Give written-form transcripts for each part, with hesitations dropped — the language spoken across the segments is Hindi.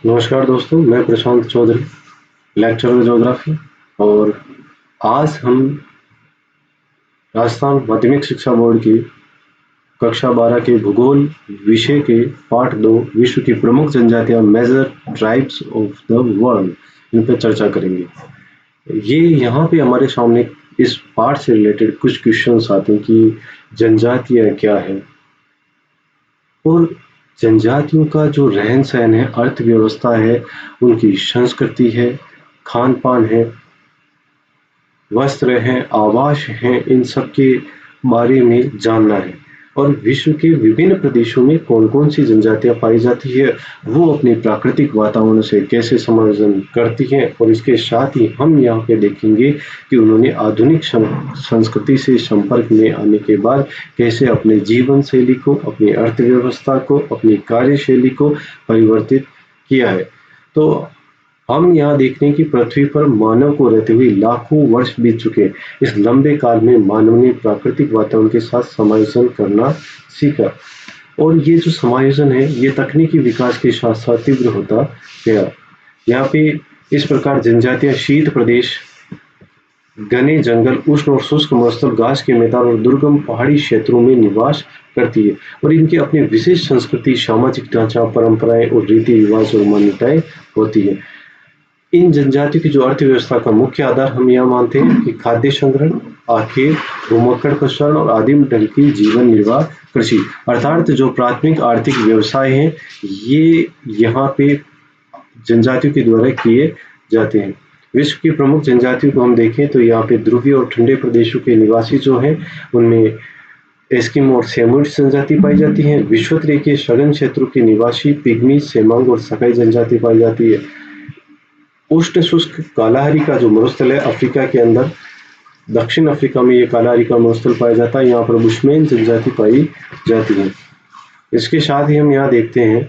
नमस्कार दोस्तों, मैं प्रशांत चौधरी, लेक्चरर ज्योग्राफी। और आज हम राजस्थान माध्यमिक शिक्षा बोर्ड की कक्षा 12 के भूगोल विषय के पाठ 2 विश्व की प्रमुख जनजातियां major tribes of the world, इन पर चर्चा करेंगे। ये यहाँ पे हमारे सामने इस पाठ से रिलेटेड कुछ क्वेश्चंस आते हैं कि जनजातियां क्या है और जनजातियों का जो रहन सहन है, अर्थव्यवस्था है, उनकी संस्कृति है, खान पान है, वस्त्र हैं, आवास हैं, इन सब के बारे में जानना है। और विश्व के विभिन्न प्रदेशों में कौन कौन सी जनजातियां पाई जाती है, वो अपने प्राकृतिक वातावरण से कैसे समायोजन करती हैं, और इसके साथ ही हम यहाँ पे देखेंगे कि उन्होंने आधुनिक संस्कृति से संपर्क में आने के बाद कैसे अपने जीवन शैली को, अपनी अर्थव्यवस्था को, अपनी कार्यशैली को परिवर्तित किया है। तो हम यहाँ देखते हैं कि पृथ्वी पर मानव को रहते हुए लाखों वर्ष बीत चुके हैं। इस लंबे काल में मानव ने प्राकृतिक वातावरण के साथ समायोजन करना सीखा, और ये जो समायोजन है ये तकनीकी विकास के साथ साथ तीव्र होता गया। यहाँ पे इस प्रकार जनजातियां शीत प्रदेश, घने जंगल, उष्ण और शुष्क मरुस्थल, घास के मैदान और दुर्गम पहाड़ी क्षेत्रों में निवास करती है, और इनकी अपनी विशेष संस्कृति, सामाजिक ढांचा, परंपराएं और रीति रिवाज और मान्यताएं होती है। इन जनजातियों की जो अर्थव्यवस्था का मुख्य आधार हम यह मानते हैं कि खाद्य संग्रहण, आखेट, भूमक्कड़ प्रसारण और आदिम ढंग की जीवन निर्वाह कृषि, अर्थात जो प्राथमिक आर्थिक व्यवसाय हैं ये यहाँ पे जनजातियों के द्वारा किए जाते हैं। विश्व की प्रमुख जनजातियों को हम देखें तो यहाँ पे ध्रुवीय और ठंडे प्रदेशों के निवासी जो हैं उनमें एस्किमो और सेमूड जनजाति पाई जाती है। विषुवत-रेखीय सघन क्षेत्रों के निवासी पिग्मी, सेमांग और सकाई जनजाति पाई जाती है। उष्ण शुष्क कालाहारी का जो मरुस्थल है अफ्रीका के अंदर, दक्षिण अफ्रीका में ये कालाहारी का मरुस्थल पाया जाता है, यहाँ पर बुशमैन जनजाति पाई जाती है। इसके साथ ही हम यहाँ देखते हैं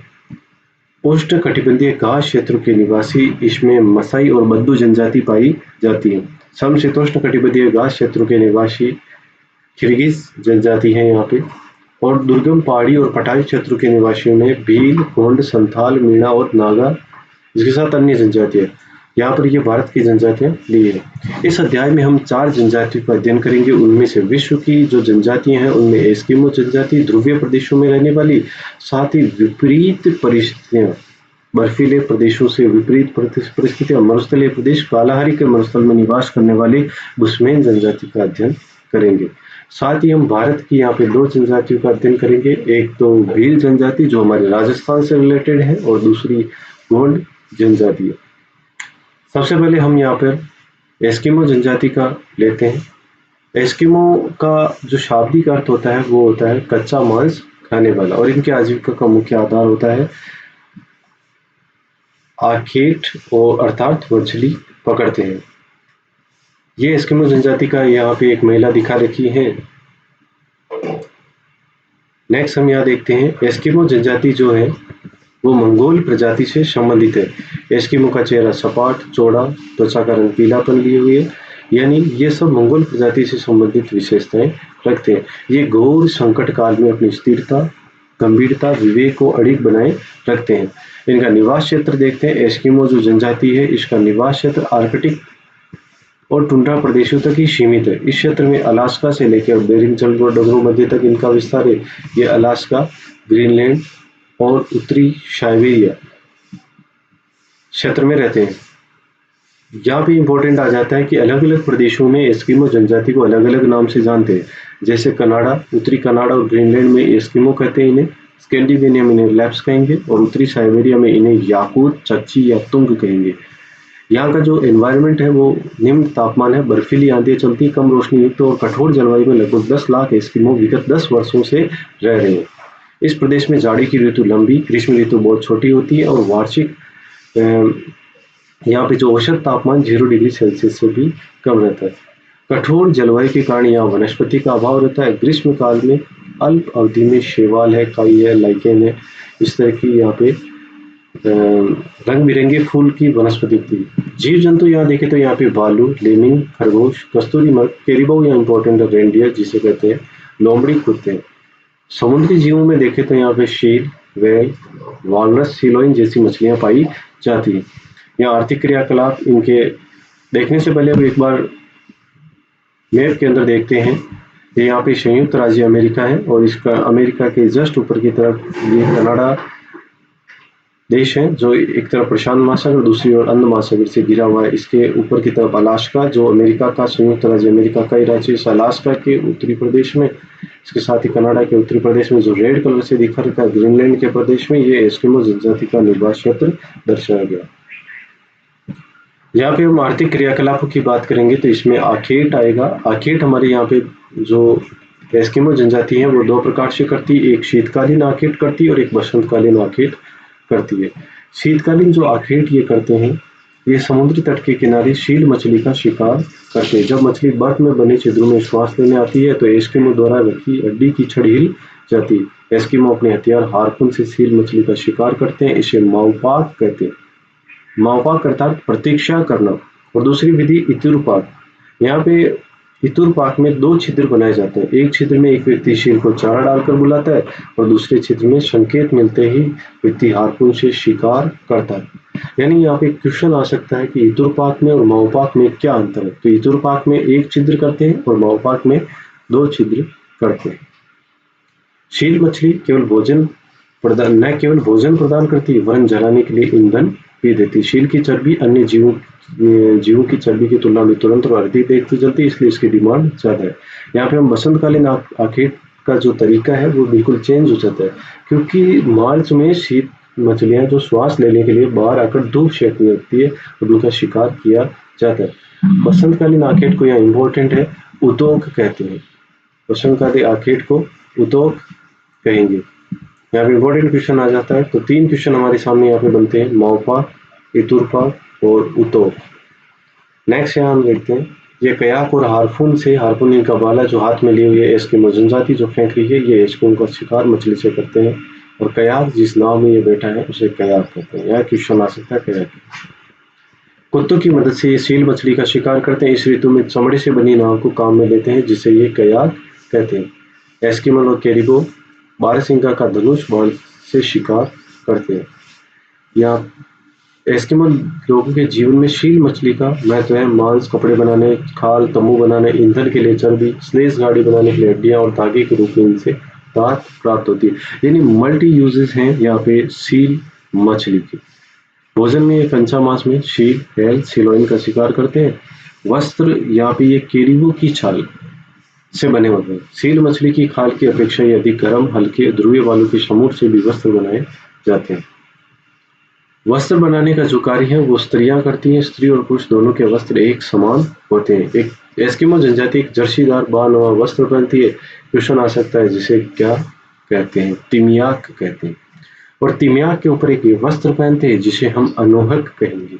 उष्ण कटिबंधीय घास क्षेत्रों के निवासी, इसमें मसाई और बद्दू जनजाति पाई जाती है। समशीतोष्ण कटिबंधीय घास क्षेत्रों के निवासी किर्गिज जनजाति है यहाँ पे, और दुर्गम पहाड़ी और पठारी क्षेत्रों के निवासियों में भील, गोंड, संथाल, मीणा और नागा, इसके साथ अन्य जनजातियां। यहाँ पर ये भारत की जनजातियां ली है। इस अध्याय में हम 4 जनजातियों का अध्ययन करेंगे। उनमें से विश्व की जो जनजातियां हैं उनमें एस्किमो जनजाति, ध्रुवीय प्रदेशों में रहने वाली, साथ ही विपरीत परिस्थितियां, बर्फीले प्रदेशों से विपरीत परिस्थितियां, मरुस्थलीय प्रदेश, कालाहारी के मरुस्थल में निवास करने वाले बुशमैन जनजाति का अध्ययन करेंगे। साथ ही हम भारत की यहाँ पे 2 जनजातियों का अध्ययन करेंगे। एक तो भील जनजाति जो हमारे राजस्थान से रिलेटेड है, और दूसरी गोंड जनजाति है। सबसे पहले हम यहाँ पर एस्किमो जनजाति का लेते हैं। एस्किमो का जो शाब्दिक अर्थ होता है वो होता है कच्चा मांस खाने वाला, और इनके आजीविका का मुख्य आधार होता है आखेट, और अर्थात मछली पकड़ते हैं। ये एस्किमो जनजाति का यहाँ पे एक महिला दिखा रखी है। नेक्स्ट हम यहाँ देखते हैं एस्किमो जनजाति जो है वो मंगोल प्रजाति से संबंधित है। एस्किमो का चेहरा सपाट, चौड़ा, त्वचा का रंग पीलापन लिए हुए, यानी ये सब मंगोल प्रजाति से संबंधित विशेषताएं रखते हैं। ये घोर संकट काल में अपनी स्थिरता, गंभीरता, विवेक को अडिग बनाए रखते हैं। इनका निवास क्षेत्र देखते हैं। एस्किमो जो जनजाति है इसका निवास क्षेत्र आर्कटिक और टुंड्रा प्रदेशों तक ही सीमित है। इस क्षेत्र में अलास्का से लेकर बेरिंग जलभंडारों मध्य तक इनका विस्तार है। ये अलास्का, ग्रीनलैंड और उत्तरी साइबेरिया क्षेत्र में रहते हैं। यहाँ पे इंपॉर्टेंट आ जाता है कि अलग अलग प्रदेशों में एस्किमो जनजाति को अलग अलग नाम से जानते हैं। जैसे कनाडा, उत्तरी कनाडा और ग्रीनलैंड में एस्किमो कहते हैं इन्हें, स्कैंडिनेविया में इन्हें लैप्स कहेंगे, और उत्तरी साइबेरिया में इन्हें याकूत, चच्ची या तुंग कहेंगे। यहाँ का जो एनवायरनमेंट है वो निम्न तापमान है, बर्फीली आंधियां चलती, कम रोशनी युक्त और कठोर जलवायु में लगभग 10 लाख एस्किमो विगत 10 वर्षों से रह रहे हैं। इस प्रदेश में जाड़ी की ऋतु लंबी, ग्रीष्म ऋतु बहुत छोटी होती है, और वार्षिक यहाँ पे जो औसत तापमान 0 डिग्री सेल्सियस से भी कम रहता है। कठोर जलवायु के कारण यहाँ वनस्पति का अभाव रहता है। ग्रीष्म काल में अल्प अवधि में शैवाल है, काई है, लाइकेन है, इस तरह की यहाँ पे रंग बिरंगे फूल की वनस्पति थी। जीव जंतु यहाँ देखे तो यहाँ पे भालू, लेमिंग, खरगोश, कस्तूरी मृग, कैरिबाऊ या इंपॉर्टेंट रेनडियर जिसे कहते हैं, लोमड़ी, कुत्ते। समुद्री जीवों में देखे तो यहाँ पे शेर, वेल, वॉलरस, सीलोइन जैसी मछलियां पाई जाती हैं। यहाँ आर्थिक क्रियाकलाप इनके देखने से पहले अब एक बार मैप के अंदर देखते हैं। ये यहाँ पे संयुक्त राज्य अमेरिका है और इसका अमेरिका के जस्ट ऊपर की तरफ ये कनाडा देश है जो एक तरफ प्रशांत महासागर, दूसरी ओर अंध महासागर से घिरा हुआ है। इसके ऊपर की तरफ अलास्का जो अमेरिका का संयुक्त राज्य अमेरिका का ही राज्य, इस अलास्का के उत्तरी प्रदेश में, इसके साथ ही कनाडा के उत्तरी प्रदेश में जो रेड कलर से दिखा रखा है ग्रीनलैंड के प्रदेश में, ये एस्किमो जनजाति का निवास क्षेत्र दर्शाया गया। यहाँ पे हम आर्थिक क्रियाकलापों की बात करेंगे तो इसमें आखेट आएगा। आखेट हमारे यहाँ पे जो एस्किमो जनजाति है वो दो प्रकार से करती है, एक शीतकालीन आखेट करती है और एक बसंतकालीन आखेट करती है। शीतकालीन जो आखेट ये करते हैं, ये समुद्री तट के किनारे शील मछली का शिकार करते हैं। जब मछली बर्फ में बने छिद्रों में श्वास लेने आती है तो एस्किमो द्वारा रखी हड्डी की छड़ हिल जाती है। एस्किमो अपने हथियार हार्पून से सील मछली का शिकार करते हैं, इसे माउपाक कहते हैं। माउपाक अर्थात प्रतीक्षा करना। और दूसरी विधि इतुरपाक। यहाँ पे इतुरपाक में दो छिद्र बनाए जाते हैं। एक छिद्र में एक व्यक्ति शील को चारा डालकर बुलाता है और दूसरे छिद्र में संकेत मिलते ही व्यक्ति हार्पून से शिकार करता है। यानी यहाँ पे क्वेश्चन आ सकता है कि इतुरपाक में और माउपाक में क्या अंतर है। तो इतुरपाक में एक छिद्र करते हैं और माउपाक में दो छिद्र करते हैं। शील मछली केवल भोजन प्रदान न केवल भोजन प्रदान करती है वरन जलाने के लिए ईंधन भी देती। शील की चर्बी अन्य जीवों की चर्बी की तुलना में तुरंत और अधिक देखती जलती, इसलिए इसकी डिमांड ज्यादा है। यहाँ पे हम बसंतकालीन आखेट का जो तरीका है वो बिल्कुल चेंज हो जाता है, क्योंकि मार्च में शीत मछलियां जो श्वास लेने के लिए बाहर आकर धूप सेकने लगती है और उनका शिकार किया जाता है। बसंतकालीन आखेट को यहाँ इम्पोर्टेंट है, उतोक कहते हैं। बसंतकालीन आखेट को उतोक कहेंगे। यहाँ पे इम्पोर्टेंट क्वेश्चन आ जाता है। तो तीन क्वेश्चन हमारे सामने यहाँ पे बनते हैं, माउपाक, इतुरपाक और उतोक। नेक्स्ट यहाँ हम देखते हैं, ये कयाक और हार्पून से, हार्पून इनका भाला जो हाथ में लिए हुए एस्किमो जनजाति जो फेंक रही है, ये एस्किमो का शिकार मछली से करते हैं। और कयाक जिस नाव में ये बैठा है उसे कयाक कहते हैं। यह क्वेश्चन आ सकता है कयाक। कुत्तों की मदद से ये सील मछली का शिकार करते हैं। इस ऋतु में चमड़े से बनी नाव को काम में लेते हैं जिसे ये कयाक कहते हैं। एस्किमो और कैरिबो बारहसिंगा का धनुष बाण से शिकार करते हैं। यहाँ एस्किमो लोगों के जीवन में शील मछली का महत्व है। मांस, कपड़े बनाने, खाल, तंबू बनाने, ईंधन के लिए चर्बी, स्लेज गाड़ी बनाने के लिए हड्डियां और धागे के रूप में इनसे दांत प्राप्त होती है। यानी मल्टी यूजेस हैं यहाँ पे सील मछली की। भोजन में कंचा मांस में शील, हेल, सिलोइन का शिकार करते हैं। वस्त्र यहाँ पे ये केरिबो की छाल से बने होते हैं। सील मछली की खाल की अपेक्षा ये अधिक गर्म, हल्के, ध्रुवीय बालू के समूह से भी वस्त्र बनाए जाते हैं। वस्त्र बनाने का जो कार्य है वो स्त्रियां करती हैं। स्त्री और पुरुष दोनों के वस्त्र एक समान होते हैं। एक एस्किमो जनजाति एक जर्सीदार बानुमा वस्त्र पहनती है। क्वेश्चन आ सकता है जिसे क्या कहते हैं, तिमियाक कहते हैं। और तिमियाक के ऊपर एक वस्त्र पहनते हैं जिसे हम अनोहक कहेंगे।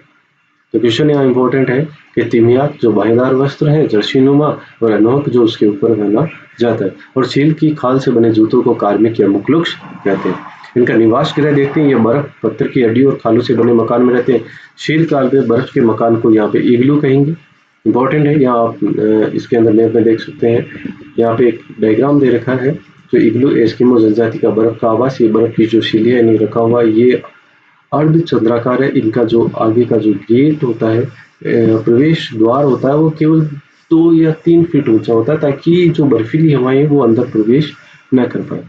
तो क्वेश्चन यहाँ इंपॉर्टेंट है कि तिमियाक जो बाहेदार वस्त्र है जर्सीनुमा, और अनोहक जो उसके ऊपर पहना जाता है। और चील की खाल से बने जूतों को कार्मिक या मुखलुक्स कहते हैं। इनका निवास गृह देखते हैं, ये बर्फ, पत्थर की हड्डी और खालों से बने मकान में रहते हैं। शील काल में बर्फ के मकान को यहाँ पे इग्लू कहेंगे। इंपॉर्टेंट है, यहाँ आप इसके अंदर मैप में देख सकते हैं। यहाँ पे एक डायग्राम दे रखा है जो इग्लू एस्किमो जनजाति का बर्फ का आवास। ये बर्फ की जो शीली है नहीं रखा हुआ, ये अर्ध चंद्राकार है। इनका जो आगे का जो गेट होता है, प्रवेश द्वार होता है, वो केवल 2 या 3 फीट ऊंचा होता है ताकि जो बर्फीली हवाएं वो अंदर प्रवेश न कर पाए।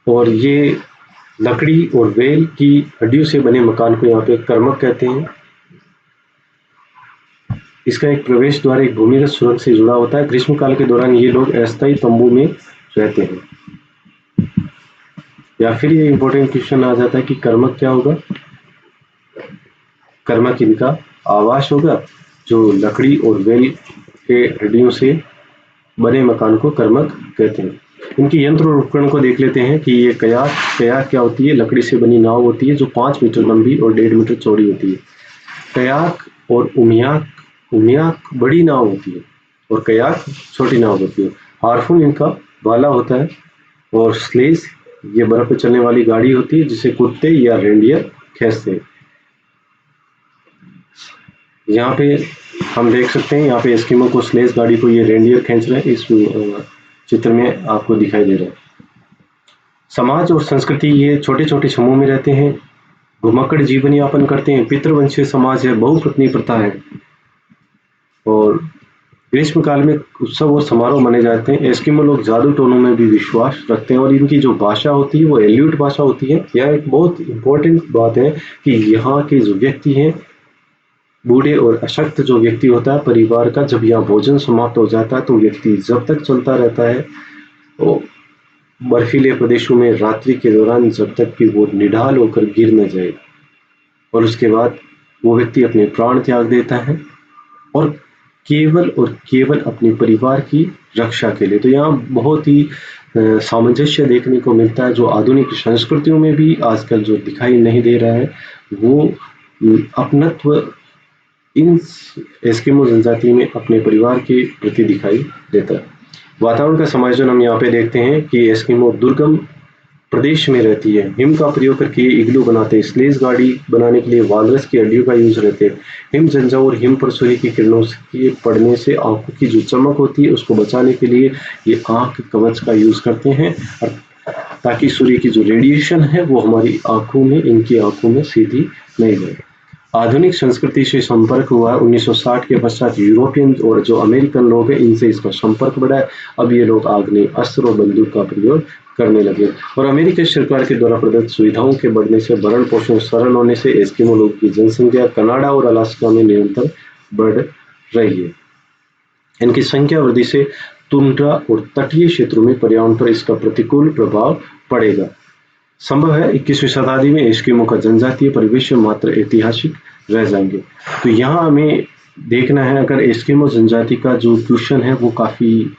और ये लकड़ी और वेल की हड्डियों से बने मकान को यहाँ पे कर्मक कहते हैं। इसका एक प्रवेश द्वार एक भूमिगत सुरंग से जुड़ा होता है। ग्रीष्मकाल के दौरान ये लोग अस्थायी तंबू में रहते हैं। या फिर ये इंपॉर्टेंट क्वेश्चन आ जाता है कि कर्मक क्या होगा। कर्मक इनका आवास होगा, जो लकड़ी और वेल के हड्डियों से बने मकान को कर्मक कहते हैं। इनकी यंत्र और उपकरण को देख लेते हैं कि ये कयाक क्या होती है। लकड़ी से बनी नाव होती है जो 5 मीटर लंबी और 1.5 मीटर चौड़ी होती है। कयाक और उमियाक बड़ी नाव होती है और कयाक छोटी नाव होती है। हार्पून इनका भाला होता है और स्लेज ये बर्फ पे चलने वाली गाड़ी होती है जिसे कुत्ते या रेंडियर खींचते हैं। यहाँ पे हम देख सकते हैं, यहाँ पे एस्किमो को स्लेज गाड़ी को ये रेंडियर खींच रहे हैं, इस चित्र में आपको दिखाई दे रहा है। समाज और संस्कृति, ये छोटे छोटे समूह में रहते हैं, घुमक्कड़ जीवन यापन करते हैं, पितृवंशीय समाज है, बहुपत्नी प्रथा है, और ग्रीष्म काल में उत्सव और समारोह मनाए जाते हैं। एस्किमो लोग जादू टोनों में भी विश्वास रखते हैं और इनकी जो भाषा होती है वो एल्यूट भाषा होती है। यह एक बहुत इंपॉर्टेंट बात है कि यहाँ के जो व्यक्ति हैं, बूढ़े और अशक्त जो व्यक्ति होता है परिवार का, जब यहाँ भोजन समाप्त हो जाता है तो व्यक्ति जब तक चलता रहता है, वो बर्फीले प्रदेशों में रात्रि के दौरान, जब तक कि वो निढाल होकर गिर न जाए, और उसके बाद वो व्यक्ति अपने प्राण त्याग देता है, और केवल अपने परिवार की रक्षा के लिए। तो यहाँ बहुत ही सामंजस्य देखने को मिलता है, जो आधुनिक संस्कृतियों में भी आजकल जो दिखाई नहीं दे रहा है, वो अपनत्व इन एस्किमो जनजाति में अपने परिवार के प्रति दिखाई देता है। वातावरण का समायोजन हम यहाँ पे देखते हैं कि एस्किमो दुर्गम प्रदेश में रहती है, हिम का प्रयोग करके इग्लू बनाते हैं, स्लेज गाड़ी बनाने के लिए वालरस की हड्डियों का यूज रहते हैं, हिम झंझाव और हिम पर सूर्य की किरणों के पड़ने से आंखों की जो चमक होती है उसको बचाने के लिए ये आंख कवच का यूज करते हैं, और ताकि सूर्य की जो रेडिएशन है वो हमारी आंखों में, इनकी आंखों में सीधी नहीं जाए। आधुनिक संस्कृति से संपर्क हुआ 1960 के पश्चात यूरोपियन और जो अमेरिकन लोग हैं इनसे इसका संपर्क बढ़ा है। अब ये लोग आग्नेय अस्त्र और बंदूक का प्रयोग करने लगे, और अमेरिकी सरकार के द्वारा प्रदत्त सुविधाओं के बढ़ने से, भरण पोषण सरल होने से एस्किमो लोग की जनसंख्या कनाडा और अलास्का में निरंतर बढ़ रही है। इनकी संख्या वृद्धि से टुंड्रा और तटीय क्षेत्रों में पर्यावरण पर इसका प्रतिकूल प्रभाव पड़ेगा। संभव है 21वीं शताब्दी में एस्किमो का जनजातीय परिवेश मात्र ऐतिहासिक रह जाएंगे। तो यहाँ हमें देखना है, अगर एस्किमो जनजाति का जो क्वेश्चन है वो काफी,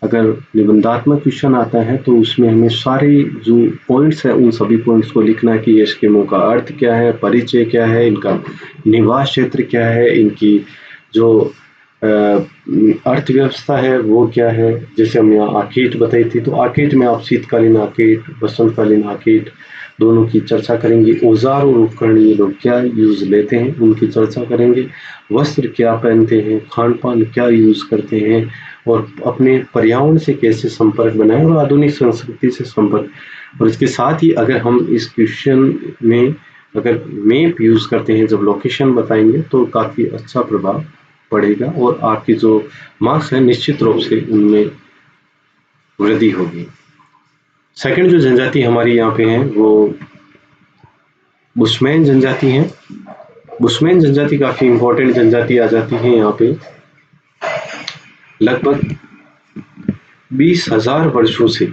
अगर निबंधात्मक क्वेश्चन आता है तो उसमें हमें सारे जो पॉइंट्स है उन सभी पॉइंट्स को लिखना है कि एस्किमो का अर्थ क्या है, परिचय क्या है, इनका निवास क्षेत्र क्या है, इनकी जो अर्थव्यवस्था है वो क्या है। जैसे हम यहाँ आर्किड बताई थी, तो आर्किड में आप शीतकालीन आर्किड, बसंतकालीन आर्किड दोनों की चर्चा करेंगे। औजार और उपकरण ये लोग क्या यूज लेते हैं उनकी चर्चा करेंगे। वस्त्र क्या पहनते हैं, खान पान क्या यूज करते हैं, और अपने पर्यावरण से कैसे संपर्क बनाए और आधुनिक संस्कृति से संपर्क। और इसके साथ ही अगर हम इस क्वेश्चन में अगर मैप यूज करते हैं, जब लोकेशन बताएंगे तो काफी अच्छा प्रभाव पड़ेगा और आपकी जो मार्क्स है निश्चित रूप से उनमें वृद्धि होगी। सेकंड जो जनजाति हमारी यहाँ पे है वो बुशमैन जनजाति है। बुशमैन जनजाति काफी इंपॉर्टेंट जनजाति आ जाती है यहाँ पे। लगभग 20,000 वर्षों से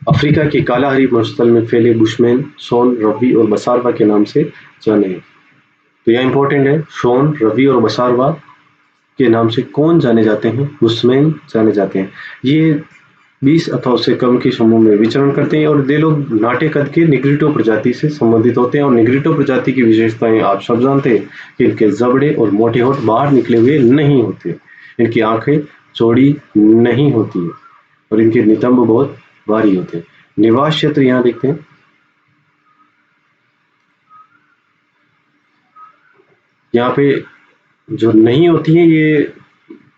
अफ्रीका के कालाहारी मरुस्थल में फैले बुशमैन शोन, रवि और बसारवा के नाम से जाने हैं। तो यह इंपॉर्टेंट है, शोन, रवि और बसारवा के नाम से कौन जाने जाते हैं? बुशमैन जाने जाते हैं। ये 20 अथवा उससे कम के समूह में विचरण करते हैं और ये लोग नाटे कद के निग्रिटो प्रजाति से संबंधित होते हैं। और निग्रिटो प्रजाति की विशेषताएं आप सब जानते हैं कि इनके जबड़े और मोटे होठ बाहर निकले हुए नहीं होते, इनकी आंखें चौड़ी नहीं होती है और इनके नितंब बहुत भारी होते हैं। निवास क्षेत्र यहाँ देखते हैं, यहाँ पे जो नहीं होती है, ये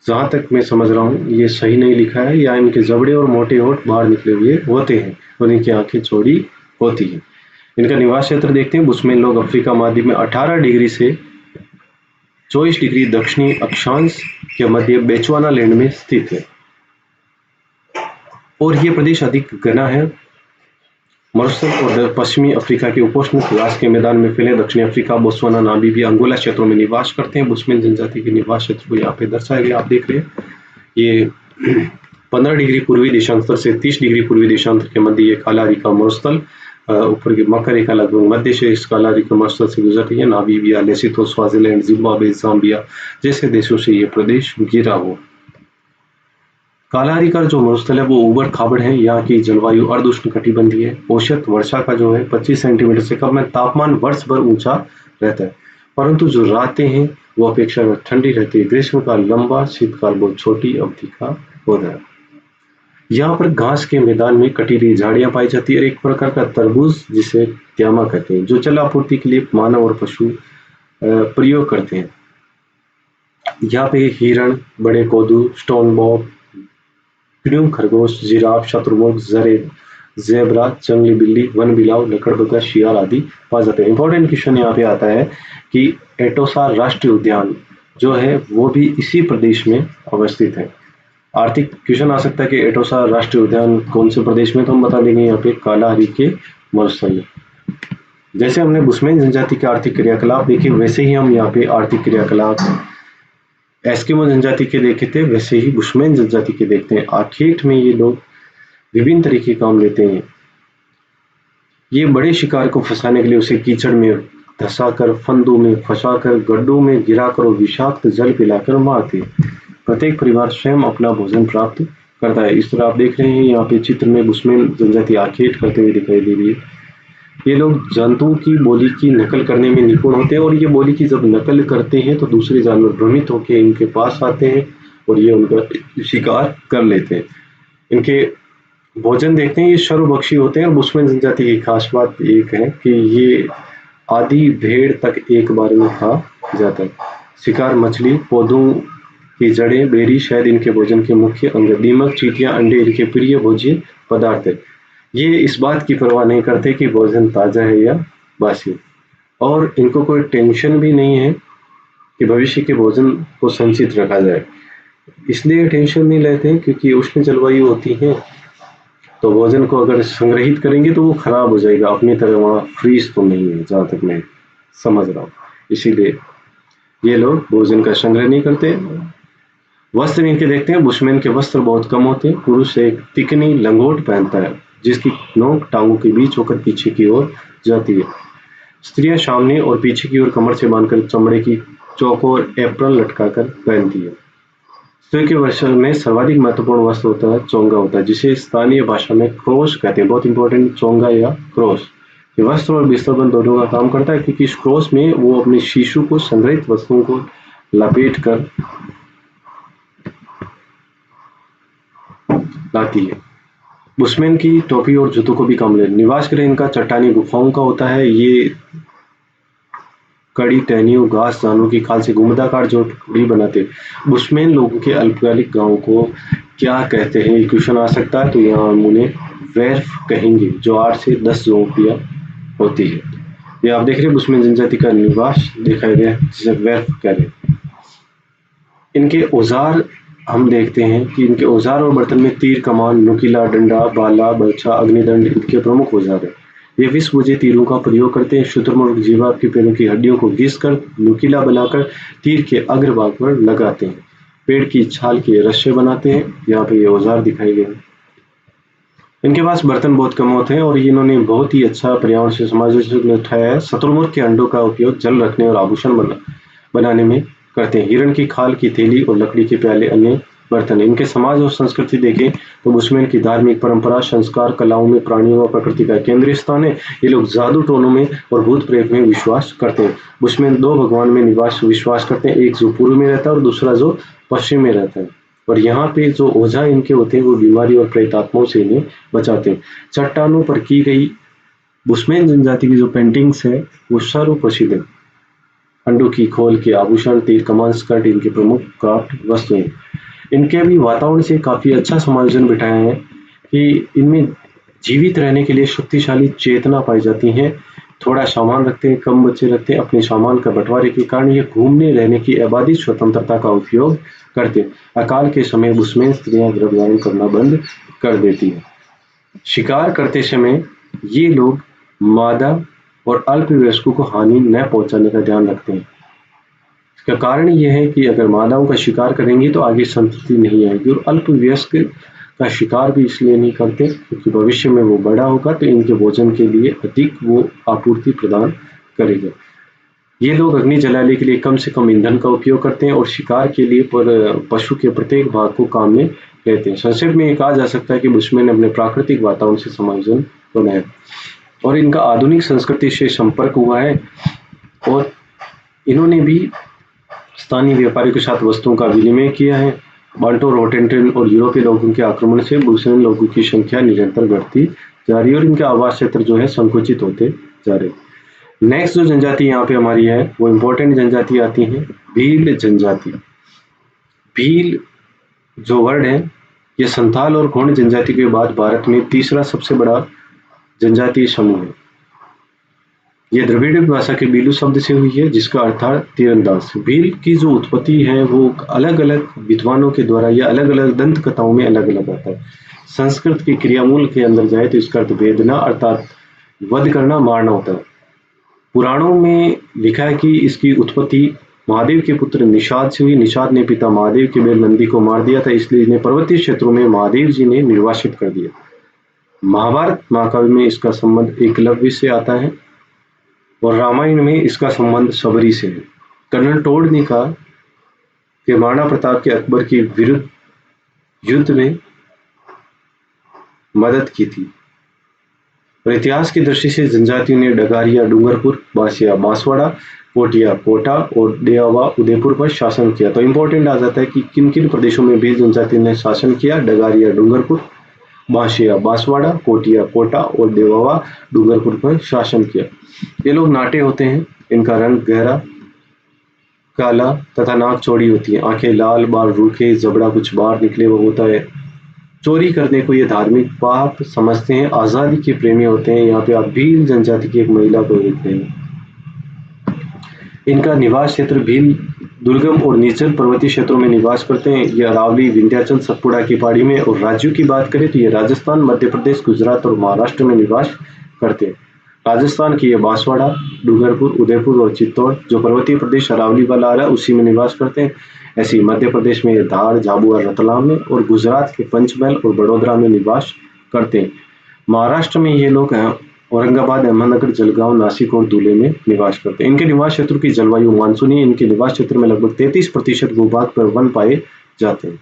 जहां तक मैं समझ रहा हूँ ये सही नहीं लिखा है, या इनके जबड़े और मोटे होठ बाहर निकले हुए होते हैं और इनकी आंखें चौड़ी होती हैं। इनका निवास क्षेत्र देखते हैं। बुशमैन लोग अफ्रीका महाद्वीप में 18 डिग्री से 24 डिग्री दक्षिणी अक्षांश के मध्य बेचवाना लैंड में स्थित है और ये प्रदेश अधिक घना है। मरुस्थल और पश्चिमी अफ्रीका के उपोष्ण घास के मैदान में फैले दक्षिणी अफ्रीका, बोत्सवाना, नामीबिया, अंगोला क्षेत्रों में निवास करते हैं। बुशमैन जनजाति के निवास क्षेत्र को यहाँ पे दर्शाया गया, आप देख रहे हैं। ये 15 डिग्री पूर्वी देशांतर से 30 डिग्री पूर्वी देशांतर के मध्य ये काला रेखा मरुस्थल, ऊपर की मकर रेखा लगभग मध्य से इस काला रेखा मरुस्थल से गुजरती है। Namibia, Lesotho, Swaziland, Zimbabwe, Zambia जैसे देशों से ये प्रदेश घिरा हुआ। काला रेखा जो मरुस्थल है वो उबड़ खाबड़ है। यहाँ की जलवायु अर्धउष्णकटिबंधीय है। औसत वर्षा का जो है 25 सेंटीमीटर से कम है। तापमान वर्ष भर ऊंचा रहता है, परंतु जो रातें हैं वो अपेक्षाकृत ठंडी रहती है। ग्रीष्म का लंबा, शीतकाल बहुत छोटी अवधि का होता है। यहाँ पर घास के मैदान में कटीली झाड़ियां पाई जाती है और एक प्रकार का तरबूज जिसे त्यामा कहते हैं, जो जल आपूर्ति के लिए मानव और पशु प्रयोग करते हैं। यहाँ पे हिरण, बड़े कोदू, स्टोन बॉब, पीड़िम खरगोश, जिराफ, शतुरमुर्ग, ज़ेब्रा, जंगली बिल्ली, वन बिलाव, लकड़बग्गा, शियाल आदि पाए जाते हैं। इंपॉर्टेंट क्वेश्चन यहाँ पे आता है कि एटोसा राष्ट्रीय उद्यान जो है वो भी इसी प्रदेश में अवस्थित है। आर्थिक क्वेश्चन आ सकता है कि एटोसा राष्ट्रीय उद्यान कौन से प्रदेश में, तो हम बता देंगे यहाँ पे कालाहारी के मरुस्थल में। जैसे हमने बुश्मेन जनजाति के आर्थिक क्रियाकलाप देखे, वैसे ही हम यहाँ पे आर्थिक क्रियाकलाप एस्किमो जनजाति के देखे थे, वैसे ही बुश्मेन जनजाति के देखते हैं। आखेट में ये लोग विभिन्न तरीके के काम लेते हैं। ये बड़े शिकार को फंसाने के लिए उसे कीचड़ में धंसाकर, फंदों में फंसाकर, गड्ढों में गिराकर और विषाक्त जल पिलाकर मारते हैं। प्रत्येक परिवार स्वयं अपना भोजन प्राप्त करता है। इस तरह आप देख रहे हैं यहाँ पे चित्र में बुश्मेन जनजाति आखेट करते हुए दिखाई दे रही है। ये लोग जंतुओं की बोली की नकल करने में निपुण होते हैं और ये बोली की जब नकल करते हैं तो दूसरे जानवर भ्रमित होकर इनके पास आते हैं और ये उनका शिकार कर लेते हैं। इनके भोजन देखते हैं, ये सर्वभक्षी होते हैं। और बुश्मेन जनजाति की खास बात एक है कि ये आधी भेड़ तक एक बार में खा जाता है। शिकार मछली, पौधों की जड़ें, बेरी, शहद इनके भोजन के मुख्य अंग। दीमक, चींटियां, अंडे इनके प्रिय भोज्य पदार्थ है। ये इस बात की परवाह नहीं करते कि भोजन ताजा है या बासी, और इनको कोई टेंशन भी नहीं है कि भविष्य के भोजन को संचित रखा जाए। इसलिए टेंशन नहीं लेते हैं क्योंकि उष्ण जलवायु होती है, तो भोजन को अगर संग्रहित करेंगे तो वो खराब हो जाएगा। अपनी तरह वहाँ फ्रीज तो नहीं है, जहाँ तक मैं समझ रहा हूँ। इसीलिए ये लोग भोजन का संग्रह नहीं करते। वस्त्र इनके देखते हैं, बुश्मेन के वस्त्र बहुत कम होते हैं। पुरुष एक तिकनी लंगोट पहनता है जिसकी नोक टांगों के बीच होकर पीछे की ओर जाती है। स्त्रियां सामने और पीछे की ओर कमर से बांधकर चमड़े की चौकोर एप्रन लटकाकर पहनती है। स्त्री के वस्त्र में सर्वाधिक महत्वपूर्ण वस्त्र होता है चोंगा होता है, जिसे स्थानीय भाषा में क्रोश कहते हैं। बहुत इंपॉर्टेंट, चोंगा या क्रोश। ये वस्त्र और बिस्तरबंद दोनों का काम करता है क्योंकि इस क्रोश में वो अपने शिशु को संग्रहित वस्तुओं को लपेट कर लाती है। बुश्मेन की टोपी और जूतों को भी काम ले। निवास गृह इनका चट्टानी गुफाओं का होता है। ये कड़ी टहनियों, घास, जानवरों की खाल से गुंबदाकार झोपड़ी बनाते हैं। बुश्मेन लोगों के अल्पकालिक गांव को क्या कहते हैं, ये क्वेश्चन आ सकता है, तो यहाँ हम उन्हें वेर्फ कहेंगे, जो 8 से 10 झोपड़ियां होती है। ये आप देख रहे हैं बुश्मेन जनजाति का निवास दिखाई दे, जिसे वेर्फ कह रहे हैं। इनके औजार हम देखते हैं कि इनके औजार और बर्तन में तीर, कमान, नुकीला डंडा, भाला, बर्छा, अग्निदंड इनके प्रमुख औजार है। ये विष बुझे तीरों का प्रयोग करते हैं। शुतुरमुर्ग जीवा के पैरों की हड्डियों को घिस कर नुकीला बनाकर तीर के अग्रभाग पर लगाते हैं। पेड़ की छाल के रस्से बनाते हैं। यहाँ पे ये औजार दिखाए गए हैं। इनके पास बर्तन बहुत कम होते हैं और इन्होंने बहुत ही अच्छा पर्यावरण से समाज उठाया है। शुतुरमुर्ग के अंडों का उपयोग जल रखने और आभूषण बनाने में करते हैं। हिरण की खाल की थैली और लकड़ी के प्याले अन्य बर्तन। इनके समाज और संस्कृति देखें तो बुश्मेन की धार्मिक परंपरा, संस्कार, कलाओं में प्राणियों व प्रकृति का केंद्रीय स्थान है। ये लोग जादू टोनों में और भूत प्रेत में विश्वास करते हैं। बुश्मेन 2 भगवान में विश्वास करते हैं, एक जो पूर्व में रहता है और दूसरा जो पश्चिम में रहता है। और यहाँ पे जो ओझा इनके होते हैं वो बीमारी और प्रेतात्माओं से इन्हें बचाते हैं। चट्टानों पर की गई बुश्मेन जनजाति की जो पेंटिंग्स है वो सर्वप्रसिद्ध है। अंडों की खोल के आभूषण, तीर, कमान, स्कर्ट इनके प्रमुख क्राफ्ट वस्तु हैं। इनके भी वातावरण से काफी अच्छा समायोजन बिठाया है कि इनमें जीवित रहने के लिए शक्तिशाली चेतना पाई जाती है। थोड़ा सामान रखते हैं, कम बच्चे रखते हैं। अपने सामान का बंटवारे के कारण ये घूमने रहने की आबादी स्वतंत्रता का उपयोग करते हैं। अकाल के समय बुश्मेन स्त्रियां गर्भधारण करना बंद कर देती है। शिकार करते समय ये लोग मादा और अल्पवयस्कों को हानि न पहुंचाने का ध्यान रखते हैं। इसका कारण यह है कि अगर मादाओं का शिकार करेंगे तो आगे संतति नहीं आएगी, और अल्पवयस्क का शिकार भी इसलिए नहीं करते क्योंकि भविष्य में वो बड़ा होगा तो इनके भोजन के लिए अधिक वो आपूर्ति प्रदान करेगा। ये लोग अग्नि जलाने के लिए कम से कम ईंधन का उपयोग करते हैं और शिकार के लिए पशु के प्रत्येक भाग को काम में लेते हैं। संक्षेप में ये कहा जा सकता है कि बुश्मेन ने अपने प्राकृतिक वातावरण से समायोजन बनाया और इनका आधुनिक संस्कृति से संपर्क हुआ है, और इन्होंने भी स्थानीय व्यापारियों के साथ वस्तुओं का विनिमय किया है। बाल्टो, रोटेंटन और यूरोपीय लोगों के आक्रमण से बुश्मेन लोगों की संख्या निरंतर बढ़ती जा रही है और इनके आवास क्षेत्र जो है संकुचित होते जा रहे हैं। नेक्स्ट जो जनजाति यहाँ पे हमारी है वो इम्पोर्टेंट जनजाति आती है, भील जनजाति। भील जो वर्ड है ये संथाल और गोंड जनजाति के बाद भारत में तीसरा सबसे बड़ा जनजातीय समूह है। ये द्रविड़ भाषा के बीलू शब्द से हुई है जिसका अर्थ है तीरंदाज। भील की जो उत्पत्ति है वो अलग अलग विद्वानों के द्वारा या अलग अलग दंत कथाओं में अलग अलग आता है। संस्कृत के क्रियामूल के अंदर जाए तो इसका अर्थ वेदना अर्थात वध करना, मारना होता है। पुराणों में लिखा है कि इसकी उत्पत्ति महादेव के पुत्र निषाद से हुई। निषाद ने पिता महादेव के बैल नंदी को मार दिया था, इसलिए इन्हें पर्वतीय क्षेत्रों में महादेव जी ने निर्वासित कर दिया। महाभारत महाकाव्य में इसका संबंध एकलव्य से आता है और रामायण में इसका संबंध शबरी से है। कर्नल टोड ने कहा कि महाराणा प्रताप के अकबर के विरुद्ध युद्ध में मदद की थी। और इतिहास की दृष्टि से जनजातियों ने डगारिया डूंगरपुर, बासिया बांसवाड़ा, कोटिया कोटा और देवा उदयपुर पर शासन किया। तो इम्पोर्टेंट आ जाता है कि किन किन प्रदेशों में भी जनजाति ने शासन किया। डगारिया डूंगरपुर, बांसिया बांसवाड़ा, कोटिया कोटा और देवावा डूंगरपुर पर शासन किया। ये लोग नाटे होते हैं, इनका रंग गहरा काला तथा नाक चौड़ी होती है, आंखें लाल, बाल रूखे, जबड़ा कुछ बाहर निकले हुआ होता है। चोरी करने को ये धार्मिक पाप समझते हैं, आजादी के प्रेमी होते हैं। यहाँ पे आप भील जनजाति की एक महिला को देखते हैं। इनका निवास क्षेत्र भील दुर्गम और निचल पर्वतीय क्षेत्रों में निवास करते हैं। ये अरावली, विंध्याचल, सतपुड़ा की पहाड़ी में। और राज्यों की बात करें तो ये राजस्थान, मध्य प्रदेश, गुजरात और महाराष्ट्र में निवास करते हैं। राजस्थान की ये बांसवाड़ा, डूंगरपुर, उदयपुर और चित्तौड़ जो पर्वतीय प्रदेश अरावली वाला आ रहा है उसी में निवास करते हैं। ऐसी मध्य प्रदेश में ये धार, झाबुआ, रतलाम में और गुजरात के पंचमहल और बड़ोदरा में निवास करते हैं। महाराष्ट्र में ये लोग औरंगाबाद, अहमदनगर, जलगांव, नासिक और धुले में निवास करते हैं। इनके निवास क्षेत्र की जलवायु मानसूनी है। इनके निवास क्षेत्र में लगभग 33% भूभाग पर वन पाए जाते हैं।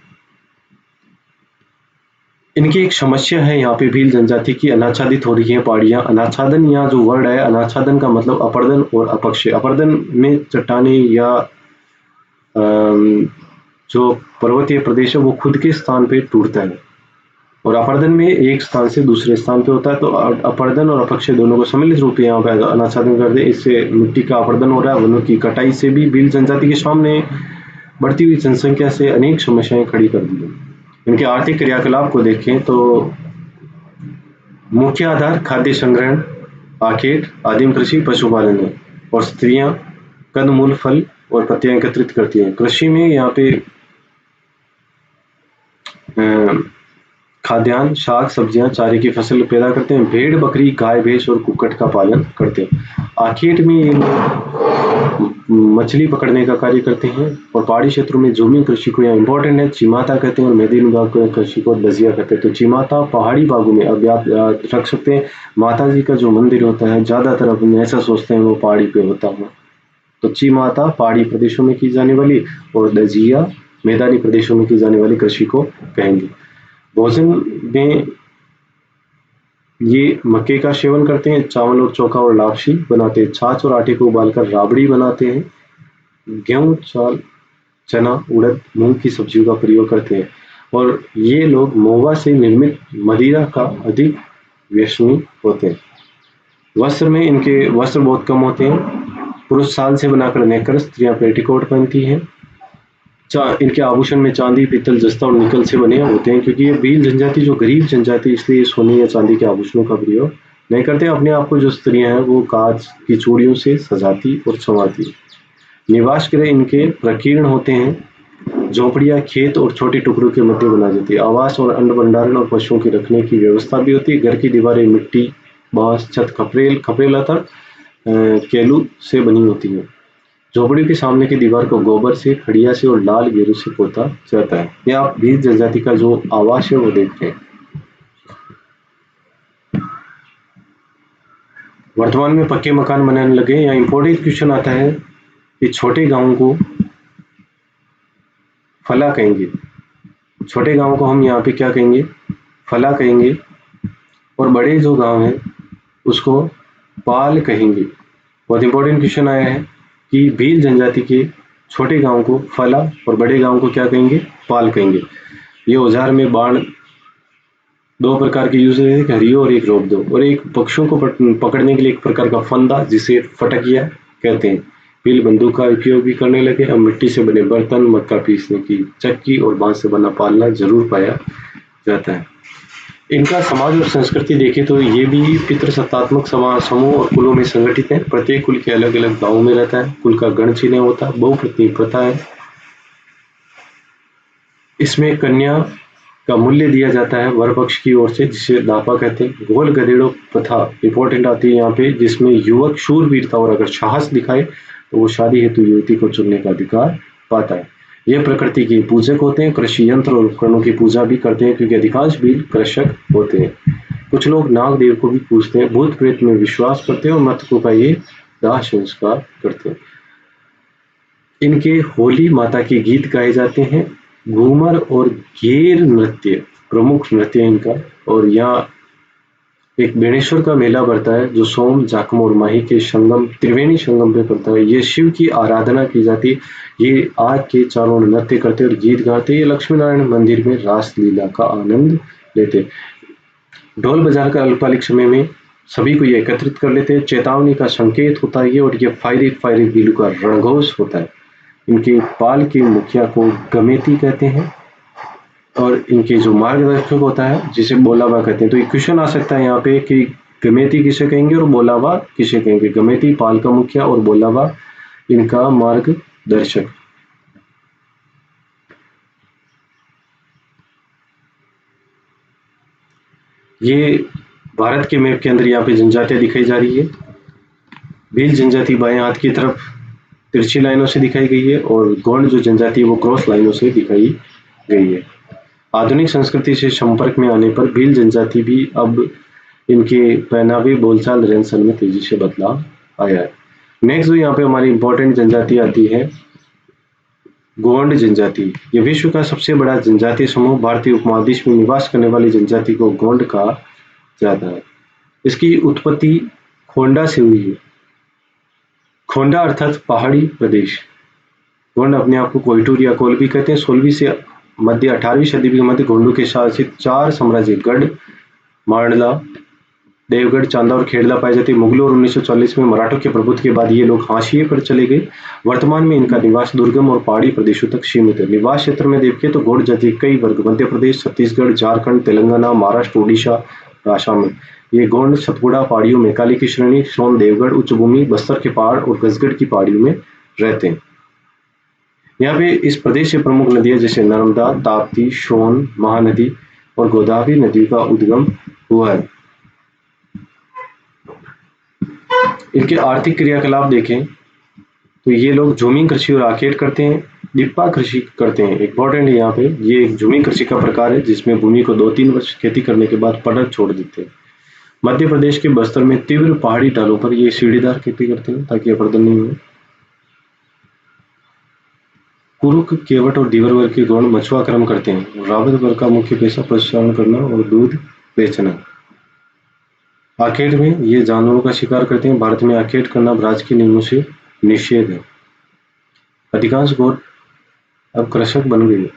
इनकी एक समस्या है यहाँ पे भील जनजाति की, अनाच्छादित हो रही है पहाड़ियां। अनाच्छादन यहाँ जो वर्ड है, अनाच्छादन का मतलब अपर्दन और अपक्षय। अपर्दन में चट्टाने या जो पर्वतीय प्रदेश है वो खुद के स्थान पे टूटता है और अपर्दन में एक स्थान से दूसरे स्थान पे होता है। तो अपर्दन और अपक्षय दोनों को सम्मिलित रूप में यहाँ पे अनाच्छादन कर दे। इससे मिट्टी का अपर्दन हो रहा है। वनों की कटाई से भी भील जनजाति के सामने बढ़ती हुई जनसंख्या से अनेक समस्याएं खड़ी कर दी है। इनके आर्थिक क्रियाकलाप को देखें तो मुख्य आधार खाद्य संग्रहण, आखेट, आदिम कृषि, पशुपालन है और स्त्रियां कंदमूल, फल और पत्तियां एकत्रित करती हैं। कृषि में यहाँ पे खाद्यान्न, शाक, सब्जियां, चारे की फसल पैदा करते हैं। भेड़, बकरी, गाय, भैंस और कुक्कट का पालन करते हैं। आखेट में ये मछली पकड़ने का कार्य करते हैं। और पहाड़ी क्षेत्रों में झूमी कृषि को यहाँ इंपॉर्टेंट है, चिमाता कहते हैं और मैदानी भाग को कृषि को दजिया कहते हैं। तो चिमाता पहाड़ी बागों में अब आप रख सकते हैं। माता जी का जो मंदिर होता है ज्यादातर अपन ऐसा सोचते हैं वो पहाड़ी पे होता है। तो चिमाता पहाड़ी प्रदेशों में की जाने वाली और दजिया मैदानी प्रदेशों में की जाने वाली कृषि को कहेंगे। भोजन में ये मक्के का सेवन करते हैं, चावल और चोखा और लापसी बनाते हैं, छाछ और आटे को उबालकर राबड़ी बनाते हैं, गेहूं, चाल, चना, उड़द, मूंग की सब्जियों का प्रयोग करते हैं। और ये लोग महुआ से निर्मित मदिरा का अधिक व्यसनी होते हैं। वस्त्र में इनके वस्त्र बहुत कम होते हैं। पुरुष साल से बनाकर नेकर, स्त्रियां पेटीकोट पहनती हैं। इनके आभूषण में चांदी, पीतल, जस्ता और निकल से बने होते हैं क्योंकि ये भील जनजाति जो गरीब जनजाति इसलिए सोने या चांदी के आभूषणों का प्रयोग नहीं करते। अपने आप को जो स्त्रियां हैं वो कांच की चूड़ियों से सजाती और संवारती। निवास गृह इनके प्रकीर्ण होते हैं। झोपड़ियां खेत और छोटे टुकड़ों के मध्य बनाई जाती है। आवास और अन्न भंडारण और पशुओं की रखने की व्यवस्था भी होती है। घर की दीवारें मिट्टी, बांस, छत खपरेल अथवा केलू से बनी होती है। झोपड़ी के सामने की दीवार को गोबर से, खड़िया से और लाल गेरू से पोता जाता है। ये आप भील जनजाति का जो आवास है वो देख रहे हैं। वर्तमान में पक्के मकान बनाने लगे। यहाँ इंपॉर्टेंट क्वेश्चन आता है कि छोटे गांवों को फला कहेंगे। छोटे गांव को हम यहाँ पे क्या कहेंगे? फला कहेंगे। और बड़े जो गांव है उसको पाल कहेंगे। बहुत इंपॉर्टेंट क्वेश्चन आया है कि भील जनजाति के छोटे गांव को फला और बड़े गांव को क्या कहेंगे? पाल कहेंगे। ये औजार में बाण दो प्रकार के यूज है, एक हरियो और एक रोबदो। और एक पक्षियों को पकड़ने के लिए एक प्रकार का फंदा जिसे फटकिया कहते हैं। भील बंदूक का उपयोग भी करने लगे। अब मिट्टी से बने बर्तन, मक्का पीसने की चक्की और बांस से बना पालना जरूर पाया जाता है। इनका समाज और संस्कृति देखें तो ये भी पितृसत्तात्मक समाज समूह और कुलों में संगठित है। प्रत्येक कुल के अलग अलग गांव में रहता है। कुल का गण चिन्ह होता है। बहुपत्नी प्रथा है। इसमें कन्या का मूल्य दिया जाता है वर पक्ष की ओर से, जिसे दापा कहते हैं। गोल गधेड़ों प्रथा इंपॉर्टेंट आती है यहाँ पे, जिसमें युवक शूरवीरता और अगर साहस दिखाए तो वो शादी हेतु युवती को चुनने का अधिकार पाता है। ये प्रकृति के पूजक होते हैं। कृषि यंत्र और उपकरणों की पूजा भी करते हैं, क्योंकि अधिकांश भील कृषक होते हैं। कुछ लोग नाग देव को भी पूजते हैं। भूत प्रेत में विश्वास करते हैं और मृतकों का ये दाह संस्कार करते हैं। इनके होली माता के गीत गाए जाते हैं। घूमर और घेर नृत्य प्रमुख नृत्य है इनका। और यहाँ एक बेणेश्वर का मेला बढ़ता है, जो सोम, जाखम और माही के संगम त्रिवेणी संगम पे पड़ता है। ये शिव की आराधना की जाती है। ये आग के चारों ओर नृत्य करते और गीत गाते। ये लक्ष्मी नारायण मंदिर में रास लीला का आनंद लेते। ढोल बजा कर अल्पकालिक समय में सभी को ये एकत्रित कर लेते हैं। चेतावनी का संकेत होता है ये, और ये फायरे फायरे बीलू का रणघोष होता है। इनके पाल के मुखिया को गमेती कहते हैं, और इनके जो मार्गदर्शक होता है जिसे बोलावा कहते हैं। तो ये क्वेश्चन आ सकता है यहाँ पे कि गमेती किसे कहेंगे और बोलावा किसे कहेंगे। गमेती पाल का मुखिया और बोलावा इनका मार्गदर्शक। ये भारत के मैप के अंदर यहाँ पे जनजातियां दिखाई जा रही है। भील जनजाति बाएं हाथ की तरफ तिरछी लाइनों से दिखाई गई है, और गौंड जो जनजाति है वो क्रॉस लाइनों से दिखाई गई है। आधुनिक संस्कृति से संपर्क में आने पर भील जनजाति भी अब इनके पहनावे, बोलचाल, रहन सहन में तेजी से बदलाव आया है। नेक्स्ट जो यहाँ पे हमारी इंपॉर्टेंट जनजाति आती है, गोंड जनजाति। ये विश्व का सबसे बड़ा जनजातीय समूह। भारतीय उपमहाद्वीप में निवास करने वाली जनजाति को गोंड कहा जाता है। इसकी उत्पत्ति खोंडा से हुई है। खोंडा अर्थात पहाड़ी प्रदेश। गोंड अपने आप को कोइटूर या कोल भी कहते हैं। 16वीं से मध्य 18वीं सदी के मध्य गोंडों के शासित 4 साम्राज्य गढ़, मांडला, देवगढ़, चांदा और खेड़ला पाए जाते। मुगलों और 1940 में मराठों के प्रभुत्व के बाद ये लोग हाशिए पर चले गए। वर्तमान में इनका निवास दुर्गम और पहाड़ी प्रदेशों तक सीमित है। निवास क्षेत्र में देखें तो गोंड जाति कई वर्ग मध्य प्रदेश, छत्तीसगढ़, झारखंड, तेलंगाना, महाराष्ट्र, उड़ीसा, आसाम में। ये गोंड सतपुड़ा पहाड़ियों में, काली की श्रेणी, सोन, देवगढ़ उच्च भूमि, बस्तर के पहाड़ और गजगढ़ की पहाड़ियों में रहते हैं। यहाँ पे इस प्रदेश से प्रमुख नदियां जैसे नर्मदा, ताप्ती, सोन, महानदी और गोदावरी नदी का उद्गम हुआ है। इनके आर्थिक क्रियाकलाप देखें तो ये लोग झूमी कृषि और आखेट करते हैं। डिप्पा कृषि करते हैं। इंपॉर्टेंट है यहाँ पे, ये एक झूमी कृषि का प्रकार है जिसमें भूमि को 2-3 वर्ष खेती करने के बाद पड़क छोड़ देते हैं। मध्य प्रदेश के बस्तर में तीव्र पहाड़ी ढालों पर ये सीढ़ीदार खेती करते हैं ताकि अपर्दन नहीं हो। कुरुक, केवट और धीवर वर्ग के गौंड मछुआ कर्म करते हैं। रावत वर्ग का मुख्य पेशा पशुचारण करना और दूध बेचना। आखेट में ये जानवरों का शिकार करते हैं। भारत में आखेट करना राज्य के नियमों से निषेध है। अधिकांश गौंड अब कृषक बन गए।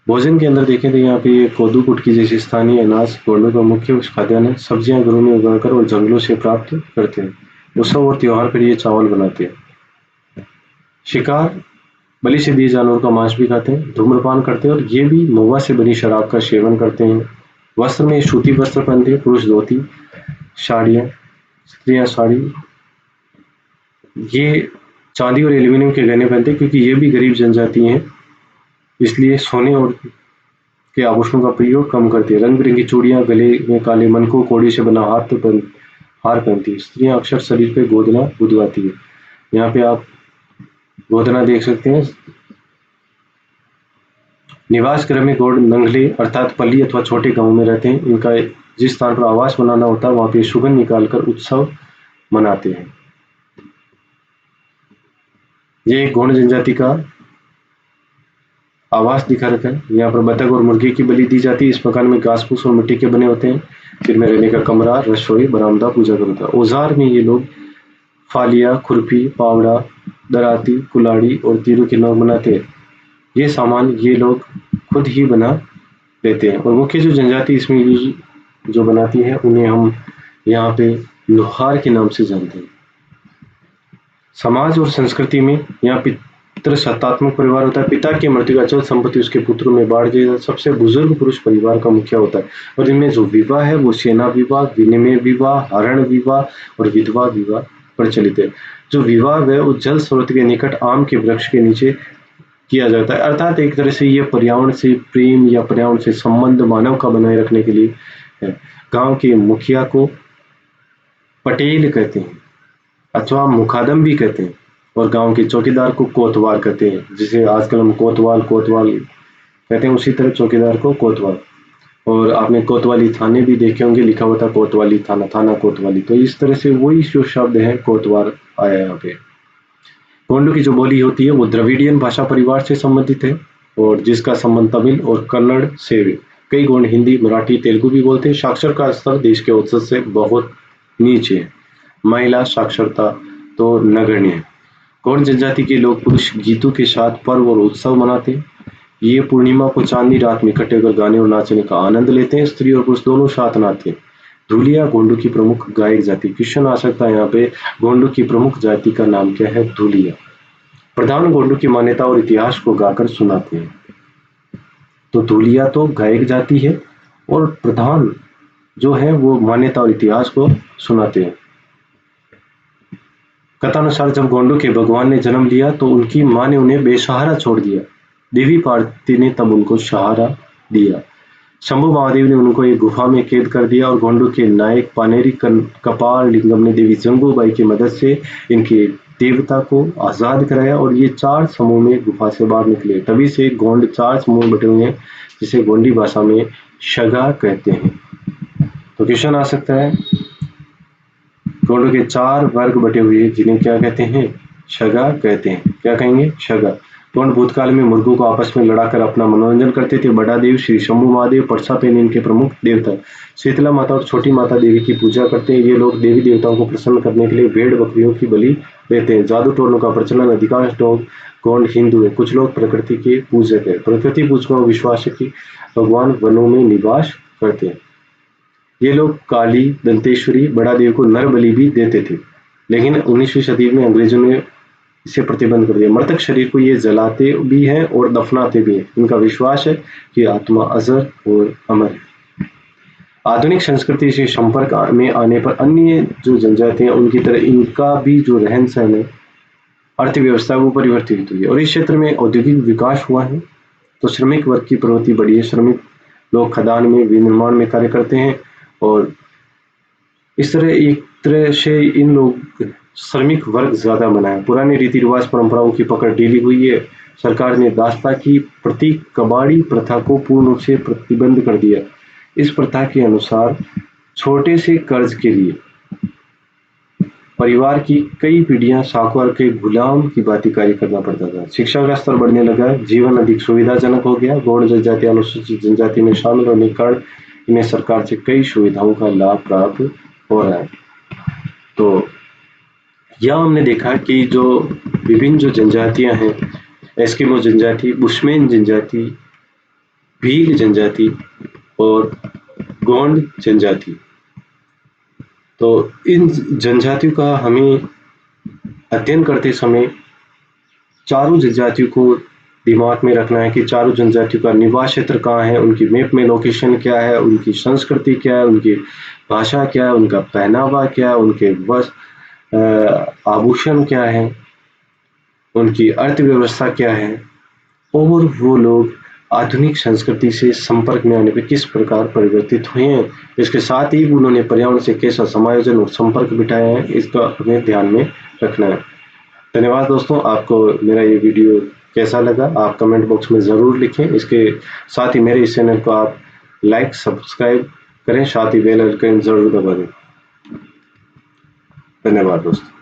भोजन के अंदर देखें तो यहाँ पे ये कोदू, कुटकी जैसे स्थानीय अनाज गौंडों का मुख्य खाद्यान्न है। सब्जियां घरों में उगाकर और जंगलों से प्राप्त करते हैं। उत्सव और त्योहार पर ये चावल बनाते हैं। शिकार, बलि से दिए जानवर का मांस भी खाते हैं। धूम्रपान करते हैं, और ये भी महुआ से बनी शराब का सेवन करते हैं। वस्त्र में सूती वस्त्र पहनते हैं। पुरुष धोती, साड़ियाँ, स्त्रियां साड़ी। ये चांदी और एल्यूमिनियम के गहने पहनते हैं, क्योंकि ये भी गरीब जनजाति हैं, इसलिए सोने और के आभूषणों का प्रयोग कम करती है। रंग बिरंगी चूड़ियां, गले में काले मनकों, कोड़ी से बना हार पहनती है। स्त्रियां अक्सर शरीर पे गोदना बुदवाती है। यहाँ पे आप गोदना देख सकते हैं। निवास गृह में गौड़ नंगले अर्थात पल्ली अथवा छोटे गांव में रहते हैं। इनका जिस स्थान पर आवास बनाना होता है वहां पे सुगंध निकालकर उत्सव मनाते हैं। ये गौड़ जनजाति का आवास दिखा रखा है। यहाँ पर बतख और मुर्गी की बलि दी जाती है। इस मकान में घास फूस और मिट्टी के बने होते हैं। फिर में रहने का कमरा, रसोई, बरामदा, पूजा घर होता है। औजार में ये लोग फालिया, खुरपी, पावड़ा, दराती, कुल्हाड़ी और तीरों की नोक बनाते हैं। ये सामान ये लोग खुद ही बना लेते हैं। और मुख्य जो जनजाति इसमें यूज जो बनाती है उन्हें हम यहाँ पे लोहार के नाम से जानते हैं। समाज और संस्कृति में यहाँ पितृसत्तात्मक परिवार होता है। पिता की मृत्यु अचल संपत्ति उसके पुत्रों में बांट दी जाती है। सबसे बुजुर्ग पुरुष परिवार का मुखिया होता है और इनमें जो विवाह है वो सेना विवाह, विनिमय विवाह, हरण विवाह और विधवा विवाह प्रचलित है। जो विवाह है वो जल स्रोत के निकट आम के वृक्ष के नीचे किया जाता है, अर्थात एक तरह से ये पर्यावरण से प्रेम या पर्यावरण से संबंध मानव का बनाए रखने के लिए है। गांव के मुखिया को पटेल कहते हैं अथवा मुखादम भी कहते हैं और गांव के चौकीदार को कोतवाल कहते हैं, जिसे आजकल हम कोतवाल कोतवाल कहते हैं, उसी तरह चौकीदार को कोतवाल। और आपने कोतवाली थाने भी देखे होंगे, लिखा हुआ था कोतवाली थाना, थाना कोतवाली। तो इस तरह से वही जो शब्द है कोतवाल आया यहाँ पे। गोंडों की जो बोली होती है वो द्रविडियन भाषा परिवार से संबंधित है और जिसका संबंध तमिल और कन्नड़ से है। कई गोंड हिंदी, मराठी, तेलुगु भी बोलते हैं। साक्षर का स्तर देश के औसत से बहुत नीचे है। महिला साक्षरता तो नगण्य है। गोंड जनजाति के लोग पुरुष गीतों के साथ पर्व और उत्सव मनाते हैं। ये पूर्णिमा को चांदनी रात में इकट्ठे होकर गाने और नाचने का आनंद लेते हैं। स्त्री और पुरुष दोनों साथ नाचते हैं। धुलिया गोंडों की प्रमुख गायक जाति। क्वेश्चन आ सकता है यहाँ पे, गोंडों की प्रमुख जाति का नाम क्या है? धुलिया। प्रधान गोंडों की मान्यता और इतिहास को गाकर सुनाते हैं। तो धुलिया तो गायक जाति है और प्रधान जो है वो मान्यता और इतिहास को सुनाते हैं। कथानुसार जब गोंडों के भगवान ने जन्म लिया तो उनकी मां ने उन्हें बेसहारा छोड़ दिया। देवी पार्वती ने तब उनको सहारा दिया। शंभु महादेव ने उनको एक गुफा में कैद कर दिया और गोंडों के नायक पानेरी कपाल लिंगम ने देवी जंगूबाई की मदद से इनके देवता को आजाद कराया और ये 4 समूह में गुफा से बाहर निकले। तभी से गोंड 4 समूह बटे हुए हैं, जिसे गोंडी भाषा में शगा कहते हैं। तो क्वेश्चन आ सकता है, गोंडों के 4 वर्ग बटे हुए हैं जिन्हें क्या कहते हैं? शगा कहते हैं। क्या कहेंगे? शगा। गोंड भूतकाल में मुर्गों को आपस में लड़ाकर अपना मनोरंजन करते थे। बड़ा देव श्री शंभु महादेव, परसा पेन इनके प्रमुख देवता। शीतला माता और छोटी माता देवी की पूजा करते हैं। ये लोग देवी देवताओं को प्रसन्न करने के लिए भेड़ बकरियों की बलि देते हैं। जादू टोनों का प्रचलन, अधिकांश लोग गोंड हिंदू है। कुछ लोग प्रकृति के पूजक है। प्रकृति पूजकों का विश्वास है कि भगवान वनों में निवास करते हैं। ये लोग काली, दंतेश्वरी, बड़ा देव को नर बलि भी देते थे, लेकिन 19वीं सदी में अंग्रेजों ने इसे प्रतिबंध कर दिया। मृतक शरीर को ये जलाते भी हैं और दफनाते भी हैं। इनका विश्वास है कि आत्मा अजर और अमर है। आधुनिक संस्कृति से संपर्क में आने पर अन्य जो जनजातियां उनकी तरह इनका भी जो रहन सहन है, अर्थव्यवस्था वो परिवर्तित हुई है और इस क्षेत्र में औद्योगिक विकास हुआ है। तो श्रमिक वर्ग की प्रवृत्ति बढ़ी है। श्रमिक लोग खदान में, विनिर्माण में कार्य करते हैं और इस तरह एक तरह से इन लोग श्रमिक वर्ग ज्यादा बना है। पुराने रीति रिवाज परंपराओं की पकड़ ढीली हुई है। सरकार ने दास्ता की प्रतीक कबाड़ी प्रथा को पूर्ण रूप से प्रतिबंध कर दिया। इस प्रथा के अनुसार छोटे से कर्ज के लिए परिवार की कई पीढ़ियां साहूकार के गुलाम की भांति कार्य करना पड़ता था। शिक्षा का स्तर बढ़ने लगा, जीवन अधिक सुविधाजनक हो गया। गौड़ जनजाति अनुसूचित जनजाति में शामिल होने के कारण इन्हें सरकार से कई सुविधाओं का लाभ प्राप्त हो रहा है। तो यहाँ हमने देखा कि जो विभिन्न जो जनजातियां हैं, एस्किमो जनजाति, बुशमैन जनजाति, भील जनजाति और गोंड जनजाति, तो इन जनजातियों का हमें अध्ययन करते समय चारों जनजातियों को दिमाग में रखना है कि चारों जनजातियों का निवास क्षेत्र कहाँ है, उनकी मैप में लोकेशन क्या है, उनकी संस्कृति क्या है, उनकी भाषा क्या है, उनका पहनावा क्या है, उनके आभूषण क्या है, उनकी अर्थव्यवस्था क्या है और वो लोग आधुनिक संस्कृति से संपर्क में आने पर किस प्रकार परिवर्तित हुए हैं। इसके साथ ही उन्होंने पर्यावरण से कैसा समायोजन और संपर्क बिठाया है, इसका हमें ध्यान में रखना है। धन्यवाद दोस्तों। आपको मेरा ये वीडियो कैसा लगा आप कमेंट बॉक्स में ज़रूर लिखें। इसके साथ ही मेरे इस चैनल को आप लाइक, सब्सक्राइब करें, साथ ही बेल आइकन जरूर दबा दें। धन्यवाद दोस्तों।